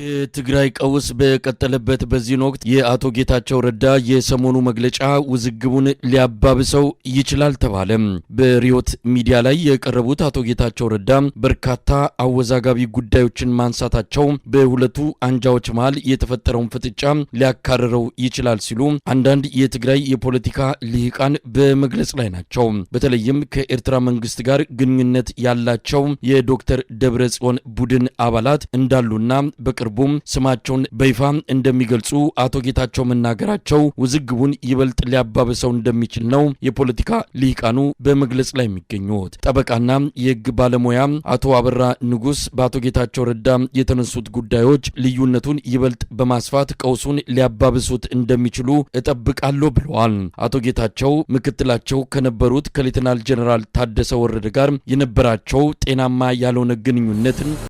የትግራይ ቀውስ በቀጠለበት በዚህ ወቅት የአቶ ጌታቸው ረዳ የሰሞኑ መግለጫ ውዝግቡን ሊያባብሰው ይችላል ተባለ። በሪዮት ሚዲያ ላይ የቀረቡት አቶ ጌታቸው ረዳ በርካታ አወዛጋቢ ጉዳዮችን ማንሳታቸው በሁለቱ አንጃዎች መሃል የተፈጠረውን ፍጥጫ ሊያካርረው ይችላል ሲሉ አንዳንድ የትግራይ የፖለቲካ ልሂቃን በመግለጽ ላይ ናቸው። በተለይም ከኤርትራ መንግስት ጋር ግንኙነት ያላቸው የዶክተር ደብረጽዮን ቡድን አባላት እንዳሉና በቅርቡም ስማቸውን በይፋ እንደሚገልጹ አቶ ጌታቸው መናገራቸው ውዝግቡን ይበልጥ ሊያባብሰው እንደሚችል ነው የፖለቲካ ልሂቃኑ በመግለጽ ላይ የሚገኙት። ጠበቃና የህግ ባለሙያ አቶ አበራ ንጉስ በአቶ ጌታቸው ረዳ የተነሱት ጉዳዮች ልዩነቱን ይበልጥ በማስፋት ቀውሱን ሊያባብሱት እንደሚችሉ እጠብቃለሁ ብለዋል። አቶ ጌታቸው ምክትላቸው ከነበሩት ከሌተናል ጀነራል ታደሰ ወረደ ጋር የነበራቸው ጤናማ ያልሆነ ግንኙነትን